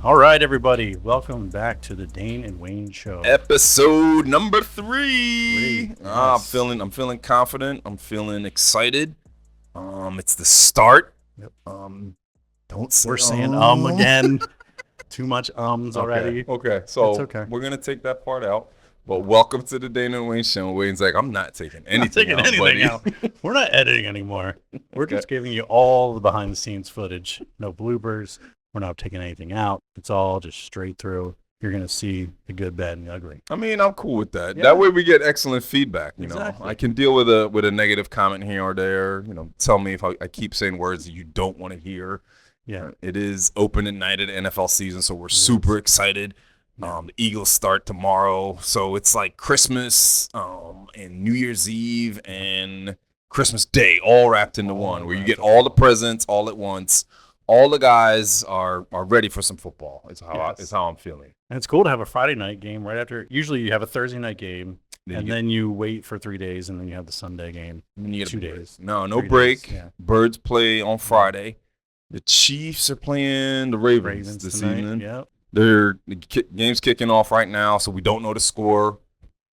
All right, everybody, welcome back to the Dane and Wayne show. Episode number 3. Great, I'm yes. feeling confident. I'm feeling excited. It's the start. Yep. Don't say We're saying um. again. Too much already. Okay. It's So okay. we're gonna take that part out. But welcome to the Dane and Wayne show. Wayne's like, I'm not taking anything Not taking out, anything buddy. out. We're not editing anymore. We're Okay. just giving you all the behind-the-scenes footage. No bloopers. We're not taking anything out. It's all just straight through. You're gonna see the good, bad, and the ugly. I mean, I'm cool with that. Yeah. That way we get excellent feedback. You know, Exactly. I can deal with a negative comment here or there. You know, tell me if I keep saying words that you don't want to hear. Yeah. It is opening night of the NFL season, so we're super excited. The Eagles start tomorrow, so it's like Christmas and New Year's Eve and Christmas Day all wrapped into one, where you get all the presents all at once. All the guys are ready for some football. It's how I'm feeling. And it's cool to have a Friday night game right after. Usually you have a Thursday night game, Then then you wait for 3 days, and then you have the Sunday game. you get 2 break. days. No 3 break. days, yeah. Birds play on Friday. The Chiefs are playing the Ravens, Ravens this tonight. evening. Yep. The game's kicking off right now, so we don't know the score.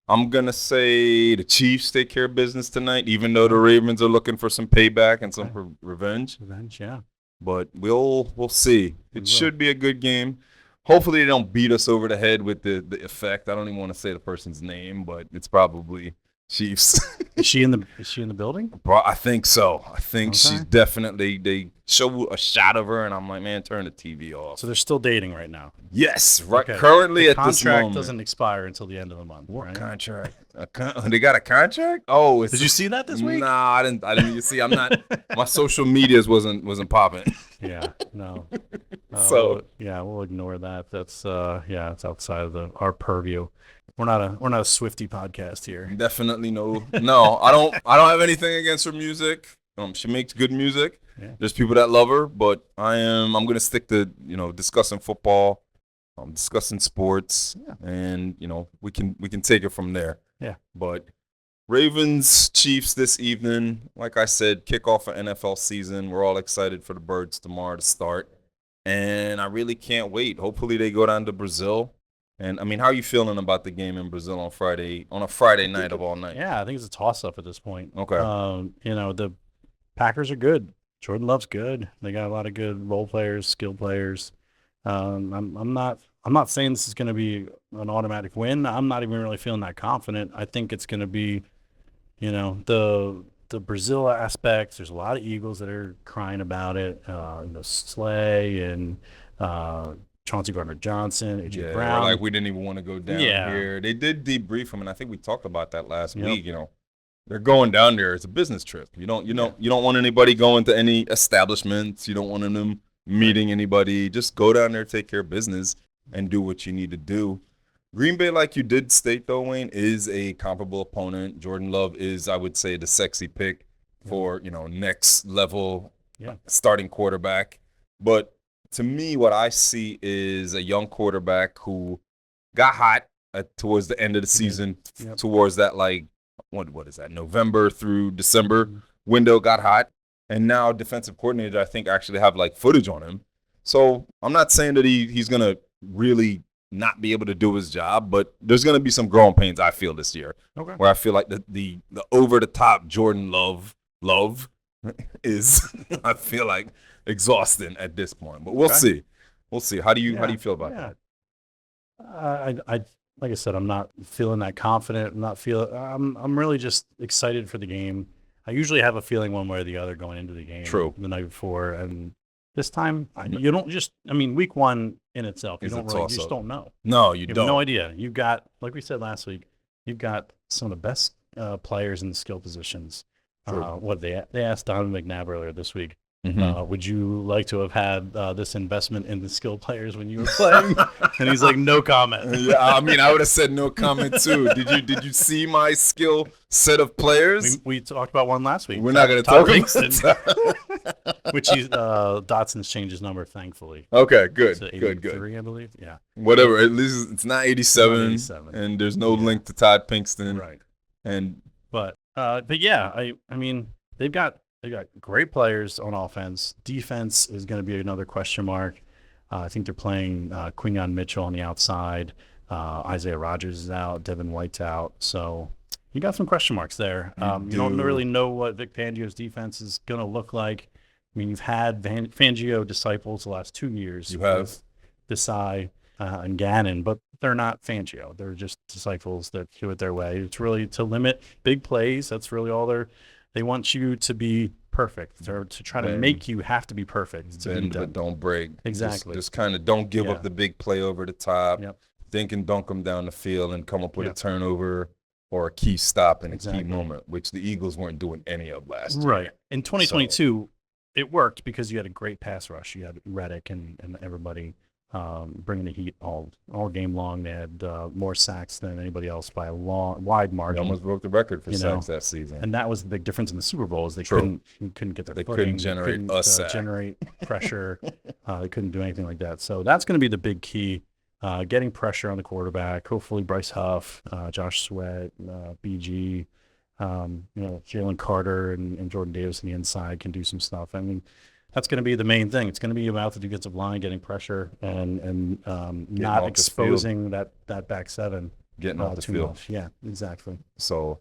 I'm going to say the Chiefs take care of business tonight, even though the Ravens are looking for some payback and some revenge. Revenge, yeah. But we'll see. We It will. should be a good game. Hopefully they don't beat us over the head with the effect. I don't even want to say the person's name, but it's probably Chiefs. Is she in the building? Bro, I think so. I think she's Okay. definitely, they show a shot of her, and I'm like, man, turn the TV off. So they're still dating right now. Yes, right. Okay. Currently The at this contract moment. doesn't expire until the end of the month. What right? contract? They got a contract? Oh, it's Did you see that this week? Nah, I didn't. You see, I'm not. My social medias wasn't popping. Yeah, no. So- yeah, we'll ignore that. That's it's outside of our purview. We're not a Swifty podcast here. Definitely no. I don't have anything against her music. She makes good music. Yeah. There's people that love her, but I'm gonna stick to discussing football, discussing sports, and we can take it from there. Yeah. But Ravens Chiefs this evening, like I said, kick off an NFL season. We're all excited for the Birds tomorrow to start, and I really can't wait. Hopefully they go down to Brazil. And I mean, how are you feeling about the game in Brazil on a Friday night of all night? Yeah, I think it's a toss-up at this point. Okay. The Packers are good. Jordan Love's good. They got a lot of good role players, skill players. I'm not saying this is going to be an automatic win. I'm not even really feeling that confident. I think it's going to be, the Brazil aspects. There's a lot of Eagles that are crying about it. Slay and Chauncey Gardner-Johnson, A.J. Brown. Like we didn't even want to go down here. They did debrief him, and I think we talked about that last week. They're going down there. It's a business trip. You don't want anybody going to any establishments. You don't want them meeting anybody. Just go down there, take care of business, and do what you need to do. Green Bay, like you did state though, Wayne, is a comparable opponent. Jordan Love is, I would say, the sexy pick for next level starting quarterback. But to me, what I see is a young quarterback who got hot towards the end of the season, towards that what is that, November through December window, got hot, and now defensive coordinator I think actually have footage on him. So I'm not saying that he's gonna really not be able to do his job, but there's gonna be some growing pains I feel this year, where I feel like the over the top Jordan Love is I feel like exhausting at this point, but we'll see. How do you feel about that? I like I said, I'm not feeling that confident. I'm really just excited for the game. I usually have a feeling one way or the other going into the game. True. The night before, and this time you don't just. I mean, week one in itself, you just don't know. No, you have don't. no idea. You've got, like we said last week, you've got some of the best players in the skill positions. They asked Donovan McNabb earlier this week. Would you like to have had this investment in the skill players when you were playing? And he's like, no comment. Yeah, I mean, I would have said no comment too. Did you see my skill set of players? We talked about one last week. We're not going to talk about it. Which Dotson's changed his number, thankfully. Okay, good, So good. 83, I believe. Yeah. Whatever. At least it's not 87, 87. and there's no link to Todd Pinkston. Right. But yeah, I mean, they've got great players on offense. Defense is going to be another question mark. I think they're playing Quinyon Mitchell on the outside. Isaiah Rodgers is out. Devin White's out. So you got some question marks there. You don't really know what Vic Fangio's defense is going to look like. I mean, you've had Fangio disciples the last 2 years. You have Desai and Gannon, but they're not Fangio. They're just disciples that do it their way. It's really to limit big plays. That's really all they want you to be perfect, or to try to make you have to be perfect to beat them. But don't break. Exactly. Just kind of don't give up the big play over the top. Yep. Think and dunk them down the field and come up with a turnover or a key stop in a key moment, which the Eagles weren't doing any of last year. Right. In 2022, it worked because you had a great pass rush. You had Reddick and everybody bringing the heat all game long. They had more sacks than anybody else by a wide margin. They almost broke the record for sacks that season. And that was the big difference in the Super Bowl is they couldn't get their footing. Couldn't generate a sack. Generate pressure. They couldn't do anything like that. So that's going to be the big key. Getting pressure on the quarterback. Hopefully Bryce Huff, Josh Sweat, BG, Jalen Carter and Jordan Davis on the inside can do some stuff. I mean, that's going to be the main thing. It's going to be about the defensive line getting pressure and not exposing that back seven. Getting off the field. Much. Yeah, exactly. So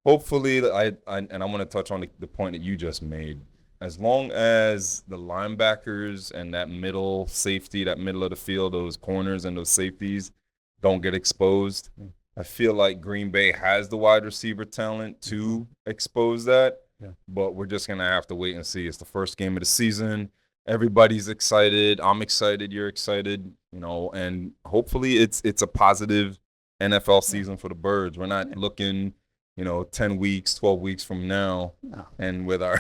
hopefully, I want to touch on the point that you just made. As long as the linebackers and that middle safety, that middle of the field, those corners and those safeties don't get exposed, I feel like Green Bay has the wide receiver talent to expose that. Yeah. But we're just going to have to wait and see. It's the first game of the season. Everybody's excited. I'm excited. You're excited. And hopefully it's a positive NFL season for the Birds. We're not looking, 10 weeks, 12 weeks from now and with our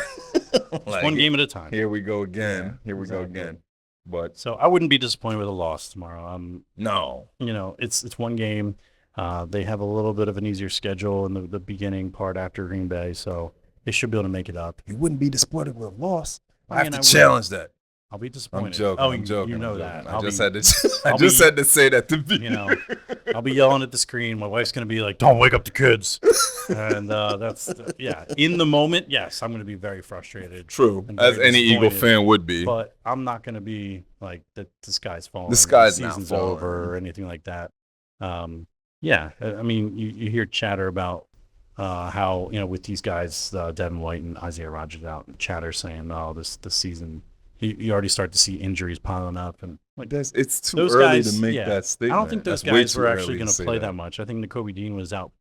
one game at a time. Here we go again. Yeah, here we go again. But so I wouldn't be disappointed with a loss tomorrow. No. It's one game. They have a little bit of an easier schedule in the beginning part after Green Bay, so they should be able to make it up. You wouldn't be disappointed with a loss. I have to challenge that. I'll be disappointed. I'm joking. You know that. I just had to say that to be. I'll be yelling at the screen. My wife's going to be like, "Don't wake up the kids." And that's in the moment, yes, I'm going to be very frustrated. True, as any Eagle fan would be. But I'm not going to be like the sky's falling. The sky's not falling. Over or anything like that. I mean, you hear chatter about how with these guys, Devin White and Isaiah Rodgers out, chatter saying, "Oh, this season." You already start to see injuries piling up, and it's too early to make that statement. I don't think those guys were actually going to play that much. I think Nakobe Dean was out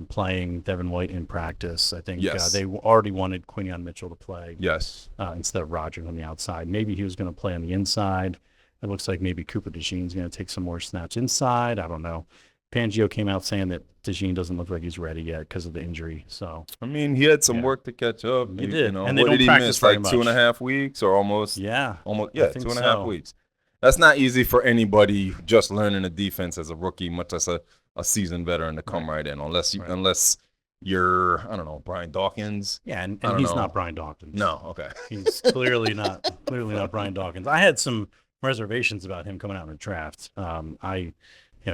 playing Devin White in practice. I think they already wanted Quinyon Mitchell to play. Yes, instead of Rodgers on the outside. Maybe he was going to play on the inside. It looks like maybe Cooper DeJean's going to take some more snaps inside. I don't know. Fangio came out saying that DeJean doesn't look like he's ready yet because of the injury. So I mean, he had some work to catch up. He did. And what did he miss? Like 2.5 weeks or almost? Yeah. 2.5 weeks. That's not easy for anybody just learning a defense as a rookie, much less a seasoned veteran to come right in, unless you're I don't know, Brian Dawkins. Yeah, and he's not Brian Dawkins. No, okay. He's clearly not Brian Dawkins. I had some reservations about him coming out in the draft.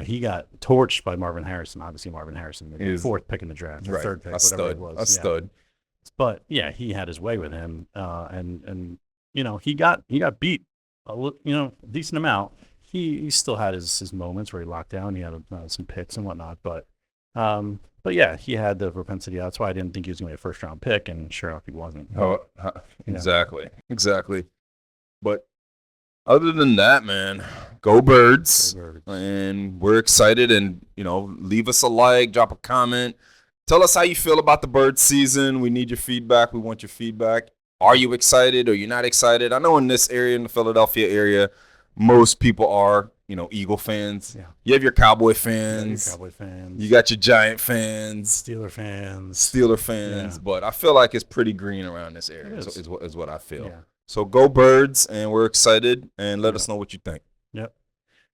He got torched by Marvin Harrison. Obviously, Marvin Harrison, the fourth pick in the draft, or third pick, whatever it was. A stud. But he had his way with him, and he got beat a decent amount. He still had his moments where he locked down. He had some picks and whatnot, but yeah, he had the propensity. That's why I didn't think he was going to be a first round pick, and sure enough, he wasn't. Exactly. But other than that, man, go Birds. And we're excited. And, leave us a like, drop a comment. Tell us how you feel about the Birds season. We need your feedback. We want your feedback. Are you excited or you're not excited? I know in this area, in the Philadelphia area, most people are, Eagle fans. Yeah. You have your Cowboy fans. You got your Giant fans. Steeler fans. Yeah. But I feel like it's pretty green around this area is what I feel. Yeah. So go Birds, and we're excited, and let us know what you think. Yep.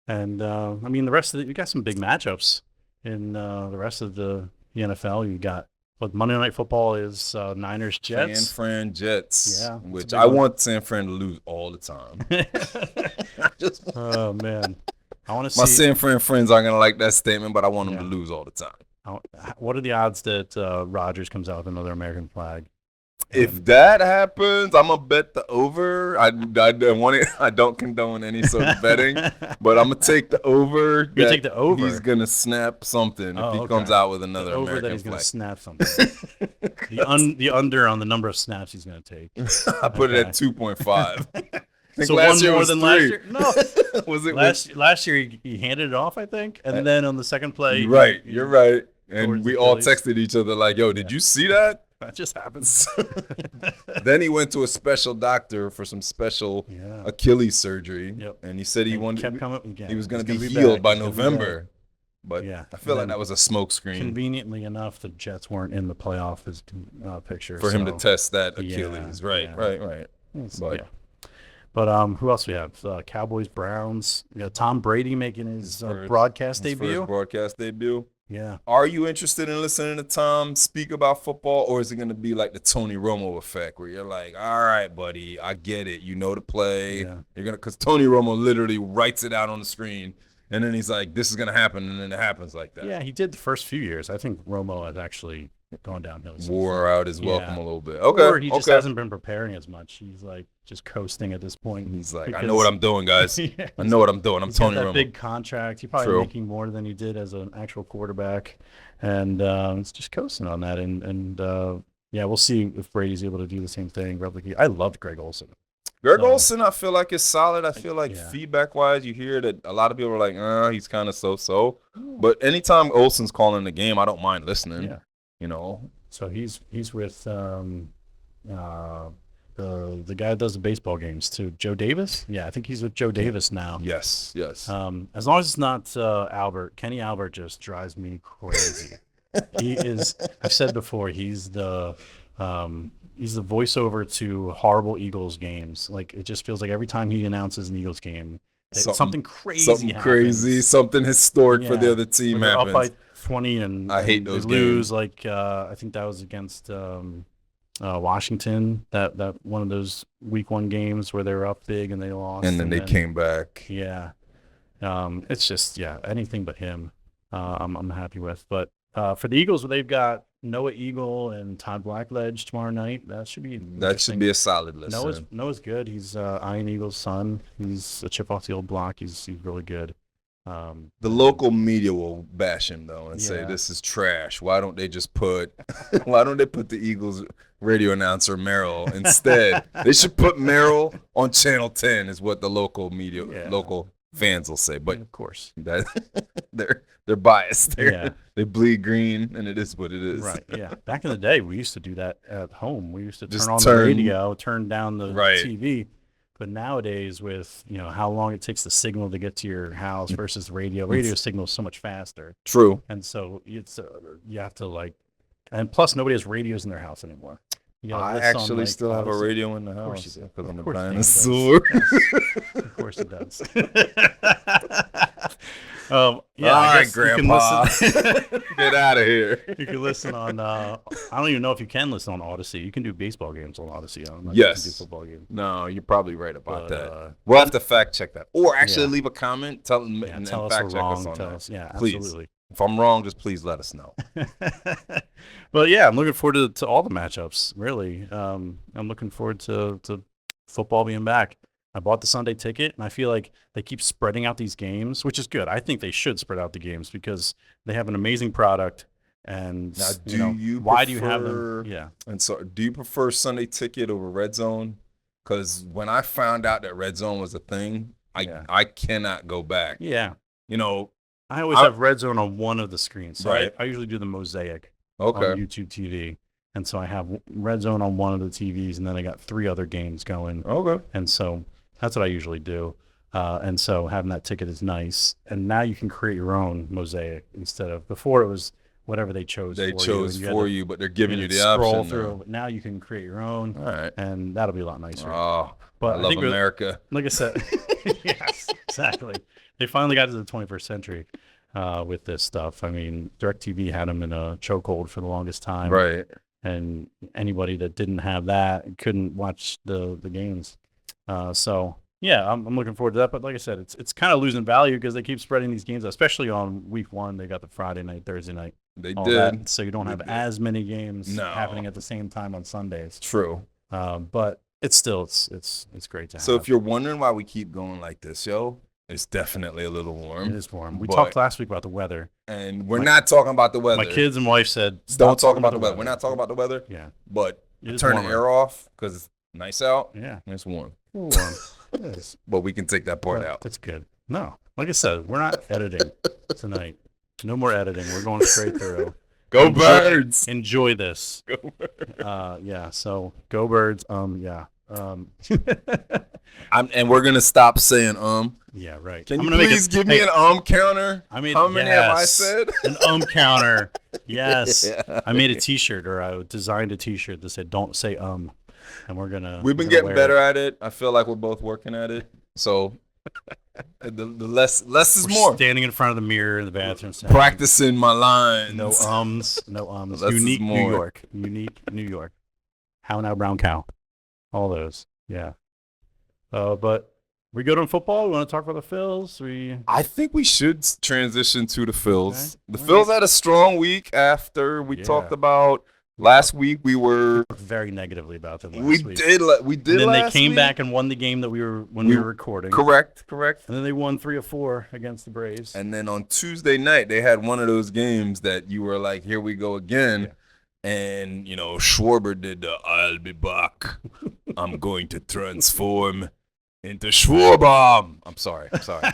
And, the rest of you got some big matchups in the rest of the NFL. You got what Monday Night Football is Niners-Jets. San Fran Jets, which I want San Fran to lose all the time. Oh, man. I want to see. My San Fran friends aren't going to like that statement, but I want them to lose all the time. What are the odds that Rodgers comes out with another American flag? If that happens, I'm gonna bet the over. I don't want it. I don't condone any sort of betting, but I'm gonna take the over. You take the over. He's gonna snap something if he comes out with another over American that he's flag. gonna snap something. the under on the number of snaps he's gonna take. I put it at 2.5. So one more than 3. last year? No. Was it last year he handed it off, I think, and then on the second play. You're right. And we all texted each other like, "Yo, did you see that?" That just happens. Then he went to a special doctor for some special Achilles surgery, and he said he was going to be healed by November. But I feel like that was a smokescreen. Conveniently enough, the Jets weren't in the playoff picture for him to test that Achilles. Right. But who else we have? Cowboys, Browns. Tom Brady making his broadcast debut. First broadcast debut. Yeah. Are you interested in listening to Tom speak about football, or is it going to be like the Tony Romo effect, where you're like, all right, buddy, I get it. You know the play. Yeah. You're gonna, because Tony Romo literally writes it out on the screen, and then he's like, this is going to happen, and then it happens like that. Yeah, he did the first few years. I think Romo has actually gone downhill. Wore out his welcome a little bit. Okay. Or he just hasn't been preparing as much. He's like just coasting at this point. He's like, I know what I'm doing, guys. I know what I'm doing. I'm Tony Romo. Big contract. He's probably making more than he did as an actual quarterback, and it's just coasting on that. And we'll see if Brady's able to do the same thing. Replicate. I loved Greg Olsen. Olsen, I feel like is solid. I feel like feedback-wise, you hear that a lot of people are like, he's kind of so-so. But anytime Olsen's calling the game, I don't mind listening. Yeah. You know. So he's with the guy that does the baseball games too, Joe Davis. Yeah, I think he's with Joe Davis now. Yes. As long as it's not Albert. Kenny Albert just drives me crazy. He is. I've said before, he's the voiceover to horrible Eagles games. Like, it just feels like every time he announces an Eagles game, something crazy happens. Something historic for the other team happens. Up by 20 and I hate those lose. games. Like I think that was against Washington. That one of those week 1 games where they were up big and they lost, and then they came back. Yeah, it's just anything but him. I'm happy with. But for the Eagles, they've got Noah Eagle and Todd Blackledge tomorrow night. That should be a solid listen. Noah's good. He's Ian Eagle's son. He's a chip off the old block. He's really good. The local media will bash him though and say this is trash. Why don't they put the Eagles radio announcer Merrill instead? They should put Merrill on Channel 10 is what the local media local fans will say. But of course, that they're biased. They bleed green, and it is what it is. Right. Yeah. Back in the day, we used to do that at home. We used to turn on the radio, turn down the TV. But nowadays, with how long it takes the signal to get to your house versus radio signal is so much faster. True. And so it's you have to and plus nobody has radios in their house anymore. I actually still have a radio in the house because I'm a dinosaur. Of course it does. All right, Grandpa. Get out of here. You can listen on, I don't even know if you can listen on Odyssey. You can do baseball games on Odyssey. I don't know if you can do football games. No, you're probably right about that. We'll have to fact check that. Or actually leave a comment, tell us fact check us on that. Yeah, please. Absolutely. If I'm wrong, just please let us know. But yeah, I'm looking forward to all the matchups, really. I'm looking forward to football being back. I bought the Sunday ticket, and I feel like they keep spreading out these games, which is good. I think they should spread out the games because they have an amazing product. And now, why do you have them? Yeah. And so, do you prefer Sunday ticket over Red Zone? Because when I found out that Red Zone was a thing, I cannot go back. Yeah. I always have Red Zone on one of the screens. So I usually do the mosaic on YouTube TV. And so I have Red Zone on one of the TVs, and then I got 3 other games going. Okay. And so that's what I usually do. And so having that ticket is nice. And now you can create your own mosaic instead of before it was whatever they chose for you, but they're giving you the scroll option. Through. But now you can create your own. All right. And that'll be a lot nicer. Oh, but I love America. Like I said, yes, exactly. They finally got to the 21st century with this stuff. I mean, DirecTV had them in a chokehold for the longest time. Right. And anybody that didn't have that couldn't watch the games. So yeah, I'm looking forward to that. But like I said, it's kind of losing value because they keep spreading these games, especially on week 1. They got the Friday night, Thursday night They all did. that, so you don't have as many games No. happening at the same time on Sundays. True. But it's still it's great to have. So if you're wondering why we keep going like this, it's definitely a little warm. It is warm. We talked last week about the weather. And we're not talking about the weather. My kids and wife said, don't talk about the weather. We're not talking about the weather. Yeah. But turn the air off because it's nice out. Yeah. And it's warm. Warm. It is. But we can take that part out. That's good. No. Like I said, we're not editing tonight. No more editing. We're going straight through. Go Birds. Enjoy this. Go Birds. Yeah. So go Birds. Yeah. And we're gonna stop saying Yeah, right. Can you please give me an counter? I mean, how many have I said? An counter. Yes. Yeah. I made a T-shirt, or I designed a T-shirt that said "Don't say and we've been getting better at it. I feel like we're both working at it. So the less is more. Standing in front of the mirror in the bathroom, saying, practicing my lines. No ums. Unique New York. Unique New York. How now, brown cow. All those. Yeah. But we good on football? We want to talk about the Phils? I think we should transition to the Phils. Okay. The Phils had a strong week after we talked about last week. We were very negatively about them last week. We did. And then they came back and won the game that we were recording. Correct. And then they won 3 of 4 against the Braves. And then on Tuesday night, they had one of those games that you were like, here we go again. Yeah. And, Schwarber did the I'll be back. I'm going to transform into Schwarber. I'm sorry.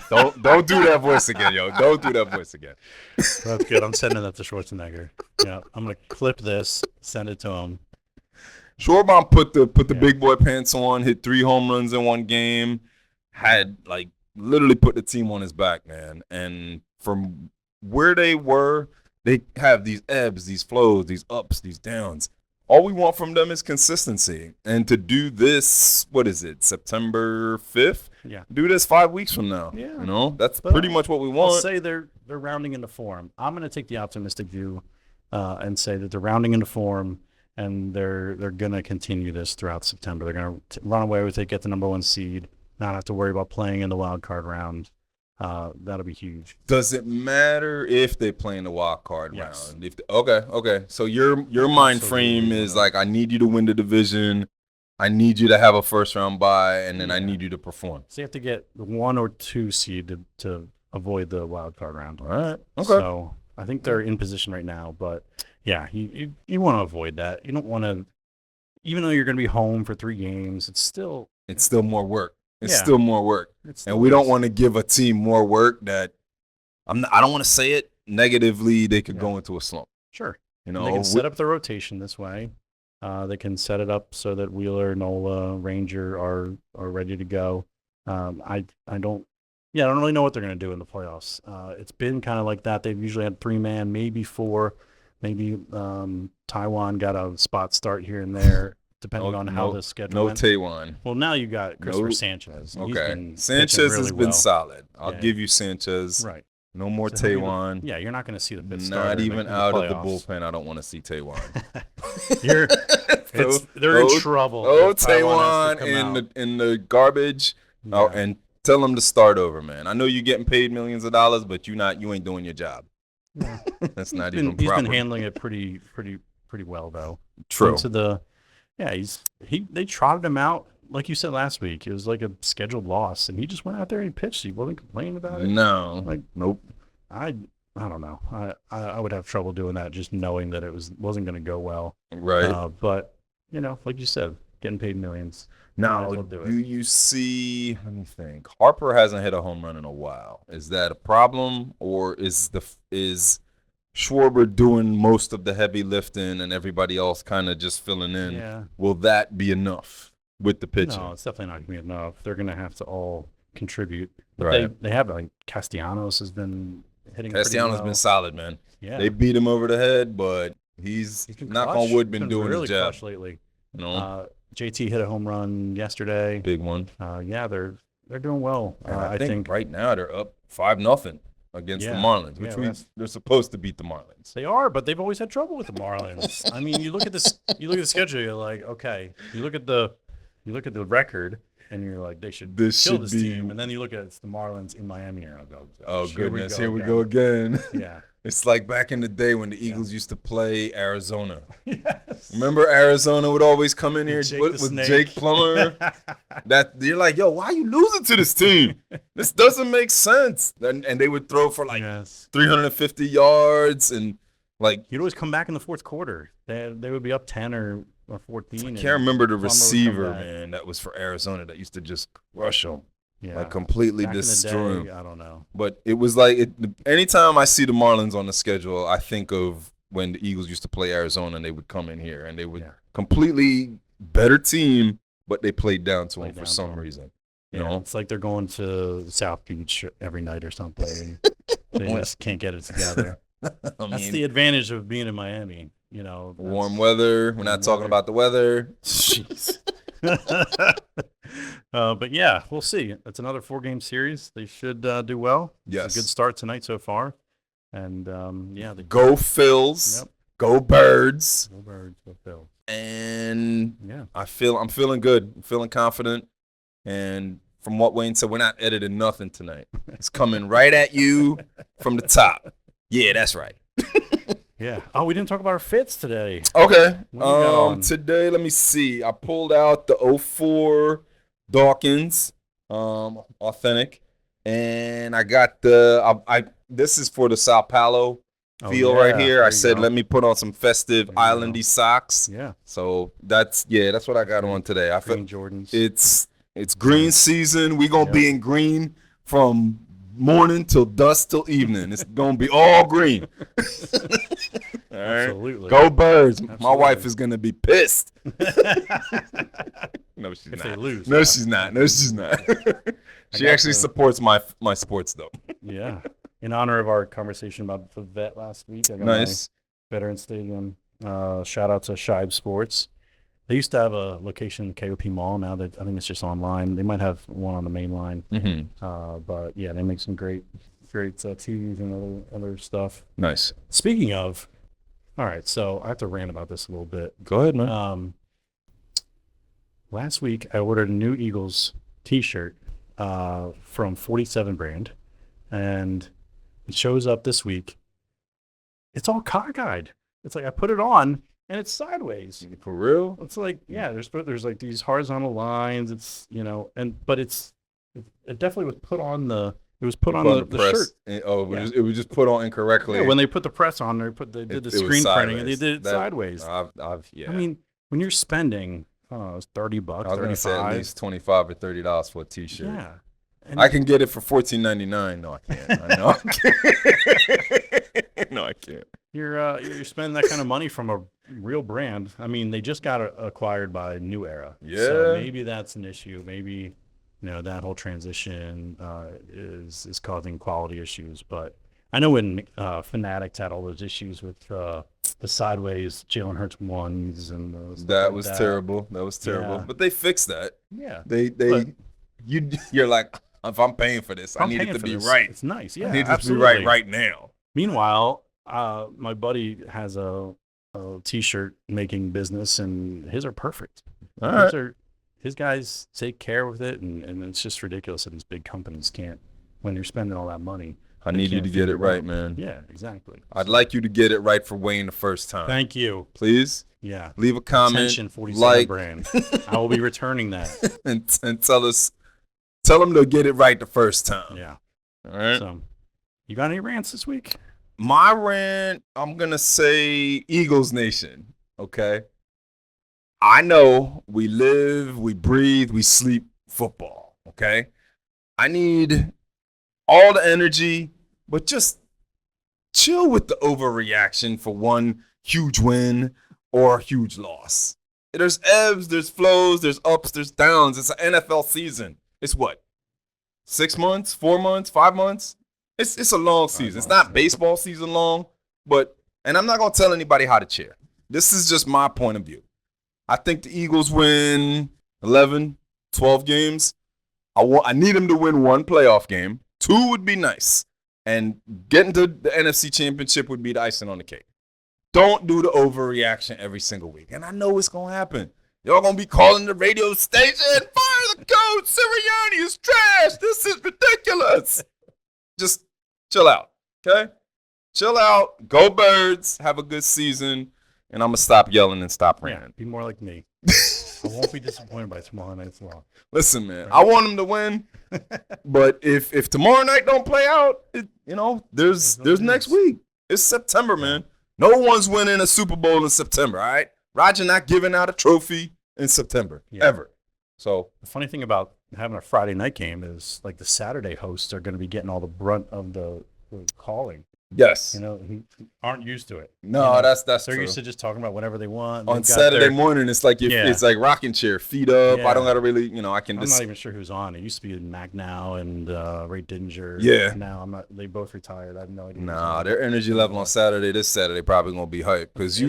Don't do that voice again, yo. Don't do that voice again. That's good. I'm sending that to Schwarzenegger. Yeah, I'm going to clip this, send it to him. Schwarber put the big boy pants on, hit 3 home runs in one game, had, literally put the team on his back, man. And from where they were, they have these ebbs, these flows, these ups, these downs. All we want from them is consistency. And to do this, what is it, September 5th? Yeah. Do this 5 weeks from now. Yeah. That's pretty much what we want. I'll say they're rounding into form. I'm going to take the optimistic view and say that they're rounding into form, and they're going to continue this throughout September. They're going to run away with it, get the number 1 seed, not have to worry about playing in the wild card round. That'll be huge. Does it matter if they play in the wild card yes. round? Okay. So your mind frame is like, I need you to win the division, I need you to have a first round bye, and then I need you to perform. So you have to get the 1 or 2 seed to avoid the wild card round. All right. Okay. So I think they're in position right now, but yeah, you want to avoid that. You don't want to, even though you're going to be home for 3 games, it's still more work. It's still more work. And we don't want to give a team more work that I don't want to say it negatively. They could go into a slump. Sure. They can set up the rotation this way. They can set it up so that Wheeler, Nola, Ranger are ready to go. I don't really know what they're going to do in the playoffs. It's been kind of like that. They've usually had 3-man, maybe 4. Maybe Taiwan got a spot start here and there. Depending on how the schedule went. Taiwan. Well, now you got Christopher Sanchez. Okay. Sanchez has been solid. I'll give you Sanchez. Right. No more Taiwan. You're not going to see the bit Not even out of the bullpen. I don't want to see Taiwan. They're in trouble. Oh, Taiwan in the garbage. Yeah. Oh, and tell them to start over, man. I know you're getting paid millions of dollars, but you ain't doing your job. Yeah. That's not even proper. He's been handling it pretty well, though. True. They trotted him out, like you said last week. It was like a scheduled loss, and he just went out there and pitched. He wasn't complaining about it. No. Nope. I don't know. I would have trouble doing that, just knowing that it wasn't going to go well. Right. But, like you said, getting paid millions. Now, do you see, let me think. Harper hasn't hit a home run in a while. Is that a problem, or is Schwarber doing most of the heavy lifting and everybody else kind of just filling in? Yeah. Will that be enough with the pitching? No, it's definitely not going to be enough. They're going to have to all contribute. But right. They have, Castellanos has been hitting Castellanos been solid, man. Yeah. They beat him over the head, but he's knock on wood, been doing really his job. Clutch lately. JT hit a home run yesterday. Big one. They're doing well. I think right now they're up 5-0. Against the Marlins, which they're supposed to beat the Marlins. They are, but they've always had trouble with the Marlins. I mean, you look at this, you look at the schedule, you're like, okay. You look at the record, and you're like, they should this kill should this be... team. And then you look at it's the Marlins in Miami, and I'll go, oh goodness, here we go again. Yeah. It's like back in the day when the Eagles used to play Arizona. Yes. Remember Arizona would always come in here with Jake Jake Plummer? That you're like, yo, why are you losing to this team? This doesn't make sense. And they would throw for like 350 yards and like you'd always come back in the fourth quarter. They would be up 10 or 14. I can't remember the receiver, man, that was for Arizona that used to just crush them. Yeah. Like completely Back destroy them. I don't know. But it was like anytime I see the Marlins on the schedule, I think of when the Eagles used to play Arizona and they would come in here and they would completely better team, but they played down to them for some reason. You know? It's like they're going to South Beach every night or something. They just can't get it together. That's the advantage of being in Miami. You know, warm weather. We're not talking about the weather. Jeez. But yeah, we'll see. It's another 4-game series. They should do well. Yes, it's a good start tonight so far. And go Phils. Yep. Go Birds. Go Birds. Go Phils. And I'm feeling good. I'm feeling confident. And from what Wayne said, we're not editing nothing tonight. It's coming right at you from the top. Yeah, that's right. Yeah. Oh, we didn't talk about our fits today. Okay. Today, let me see. I pulled out the 04 Dawkins, authentic, and I got this is for the Sao Paulo feel right here. I said, let me put on some festive islandy socks. Yeah. So that's what I got on today. I feel Jordans. It's green season. We gonna be in green from morning till dusk till evening. It's gonna be all green. All right. Absolutely. Go Birds. Absolutely. My wife is gonna be pissed. No, she's if not. They lose. No, she's not. No, she's not. She actually supports my sports though. Yeah. In honor of our conversation about the vet last week, I got nice. My Veterans Stadium. Shout out to Shibe Sports. They used to have a location in the KOP Mall. Now that I think it's just online. They might have one on the main line. Mm-hmm. But yeah, they make some great TVs and other stuff. Nice. Speaking of, all right, so I have to rant about this a little bit. Go ahead, man. Last week I ordered a new Eagles T-shirt from 47 brand, and it shows up this week. It's all cockeyed. It's like I put it on. And it's sideways. For real? It's like, there's like these horizontal lines. It's, but it definitely was put on the shirt. It was just put on incorrectly. Yeah, when they put the press on, they did the screen printing and they did it sideways. I mean, when you're spending, I don't know, it's $30, I was going to say at least $25 or $30 for a T-shirt. Yeah. And I can get it for $14.99. No, I can't. I know. No, I can't. You're spending that kind of money from a real brand. I mean, they just got acquired by New Era. Yeah. So maybe that's an issue. Maybe, that whole transition is causing quality issues. But I know when Fanatics had all those issues with the sideways Jalen Hurts ones and those. That was terrible. That was terrible. Yeah. But they fixed that. Yeah. You're like, if I'm paying for this, I need it to be right. It's nice. Yeah, I need it to be right now. Meanwhile, my buddy has a T-shirt making business, and his are perfect. All right. His guys take care with it, and it's just ridiculous that these big companies can't, when you're spending all that money. I need you to get it right, man. Yeah, exactly. I'd like you to get it right for Wayne the first time. Thank you. Please? Yeah. Leave a comment. Attention 47 brand. I will be returning that. and tell them to get it right the first time. Yeah. All right. So, you got any rants this week? My rant, I'm going to say Eagles Nation, okay? I know we live, we breathe, we sleep football, okay? I need all the energy, but just chill with the overreaction for one huge win or a huge loss. There's ebbs, there's flows, there's ups, there's downs. It's an NFL season. It's what? 6 months, 4 months, 5 months? It's a long season. It's not baseball season long, and I'm not going to tell anybody how to cheer. This is just my point of view. I think the Eagles win 11, 12 games. I need them to win one playoff game. 2 would be nice. And getting to the NFC Championship would be the icing on the cake. Don't do the overreaction every single week. And I know it's going to happen. Y'all gonna be calling the radio station, fire the coach, Sirianni is trash. This is ridiculous. Just chill out, okay? Chill out. Go Birds. Have a good season. And I'm going to stop yelling and stop ranting. Be more like me. I won't be disappointed by tomorrow night's loss. Listen, man, I want them to win. But if tomorrow night don't play out, there's next week. It's September, man. No one's winning a Super Bowl in September, all right? Roger not giving out a trophy in September, ever. So the funny thing about having a Friday night game is, like, the Saturday hosts are going to be getting all the brunt of the calling. Yes. Aren't used to it. No, that's They're true. used to just talking about whatever they want. On Saturday morning, it's like it's like rocking chair, feet up. I don't got to really, I can just. I'm not even sure who's on. It used to be Mac Now and Ray Didinger. Yeah. Now I'm not. They both retired. I have no idea. Nah, their energy level on this Saturday probably gonna be hype because the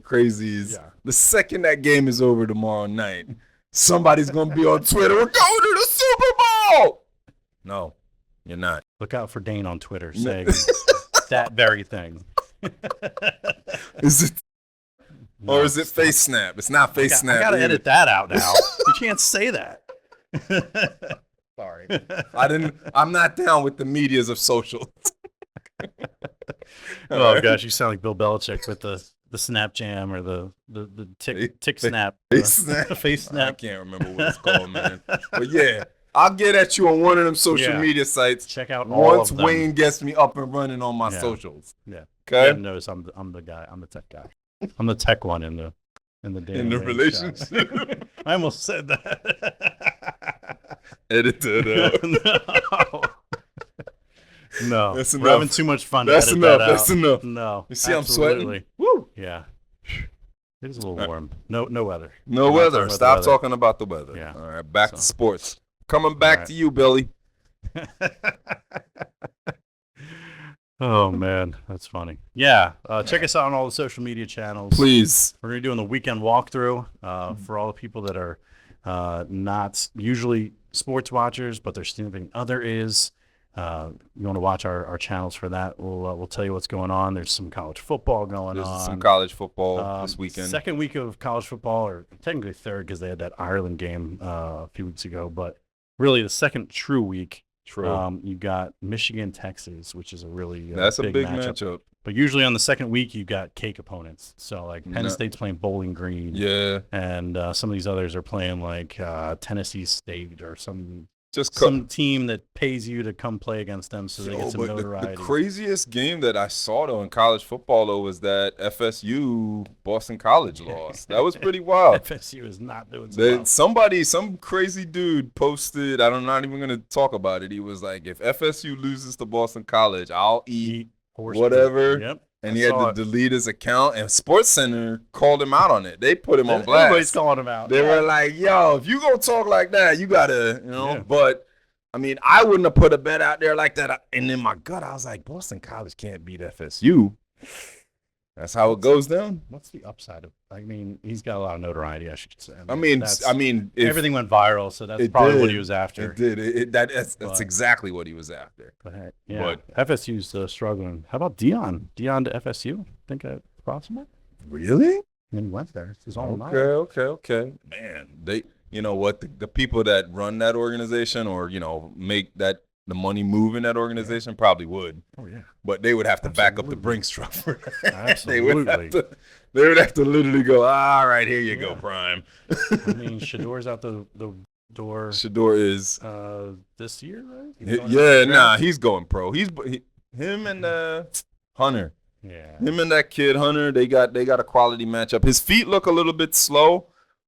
crazies. Yeah. The second that game is over tomorrow night, somebody's gonna be on Twitter. We're going to the Super Bowl. No, you're not. Look out for Dane on Twitter saying that very thing. Is it? No, or is it Face Snap? It's not Face Snap. I gotta edit that out now. You can't say that. Sorry. I'm not down with the medias of social. Oh gosh, you sound like Bill Belichick with the snap jam or the tick snap. Face snap. Face snap. I can't remember what it's called, man. But yeah. I'll get at you on one of them social media sites. Check out all of them. Once Wayne gets me up and running on my socials. Yeah. Okay. You notice I'm the guy. I'm the tech guy. I'm the tech one in the Dane Wayne relationship. I almost said that. Edit it out. No. That's enough. We're having too much fun. That's to edit enough. that That's out. enough. No. You see, absolutely. I'm sweating. Woo. Yeah. It is a little warm. No weather. No weather. Stop talking about the weather. Yeah. All right. Back to sports. Coming back to you, Billy. Oh man, that's funny. Yeah, check us out on all the social media channels. Please. We're gonna be doing the weekend walkthrough for all the people that are not usually sports watchers, but their significant other is. You want to watch our channels for that? We'll tell you what's going on. There's some college football going on. There's some college football this weekend. Second week of college football, or technically third because they had that Ireland game a few weeks ago, but really the second true week. You got Michigan, Texas, which is a really that's a big matchup. But usually on the second week, you got cake opponents. So like Penn State's playing Bowling Green. Yeah. And some of these others are playing like Tennessee State or some team that pays you to come play against them so they get some notoriety. The craziest game that I saw though in college football though was that FSU Boston College loss. That was pretty wild. FSU is not doing so well. Some crazy dude posted, I'm not even gonna talk about it. He was like, if FSU loses to Boston College, I'll eat whatever. Yep. And he had to delete his account, and SportsCenter called him out on it. They put him on blast. Everybody's calling him out. They were like, yo, if you gonna talk like that, you gotta, But, I mean, I wouldn't have put a bet out there like that. And in my gut, I was like, Boston College can't beat FSU. That's how it goes down. What's the upside of? I mean, he's got a lot of notoriety, I should say. I mean, everything went viral, so that's probably what he was after. It did. That's exactly what he was after. But FSU's struggling. How about Dion? Dion to FSU? Think that's possible? Really? And he went there. It's his own Okay. Man, you know what? The people that run that organization or make that. The money move in that organization probably would. Oh yeah, but they would have to back up the Brinks truck for that. Absolutely, they would have to literally go. All right, here you go, Prime. I mean, Shador's out the door. Shador is this year, right? He's going pro. Him and Hunter. Yeah, him and that kid Hunter. They got a quality matchup. His feet look a little bit slow,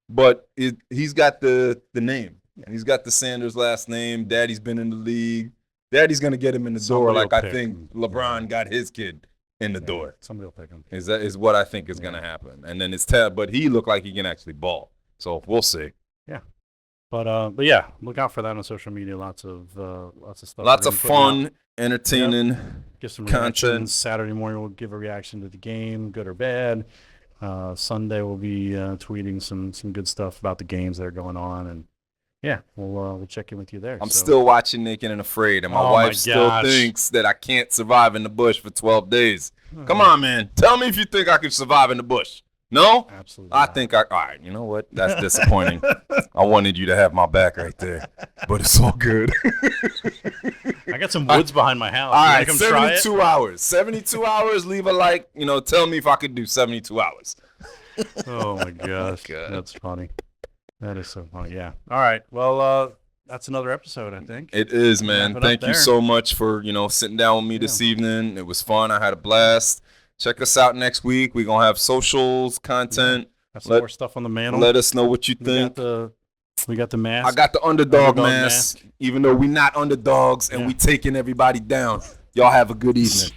but he's got the name. He's got the Sanders last name. Daddy's been in the league. Daddy's going to get him in the door like I think LeBron got his kid in the door. Somebody will pick him. Is what I think is going to happen. And then but he looked like he can actually ball. So we'll see. Yeah. But yeah, look out for that on social media. Lots of stuff. Lots of fun, entertaining Give some content. Reactions. Saturday morning we'll give a reaction to the game, good or bad. Sunday we'll be tweeting some good stuff about the games that are going on, and yeah, we'll check in with you there. I'm still watching Naked and Afraid, and my wife still thinks that I can't survive in the bush for 12 days. Come on, man. Tell me if you think I can survive in the bush. No? Absolutely. I think all right, you know what? That's disappointing. I wanted you to have my back right there, but it's all good. I got some woods behind my house. All right, 72 hours. 72 hours. Leave a like. Tell me if I could do 72 hours. Oh, my gosh. That's funny. That is so funny. Yeah. All right. Well, that's another episode, I think. It is, man. Thank you so much for, sitting down with me this evening. It was fun. I had a blast. Check us out next week. We're going to have socials, content. Got some more stuff on the mantle. Let us know what you think. We got the mask. I got the underdog mask. Even though we're not underdogs and we taking everybody down. Y'all have a good evening.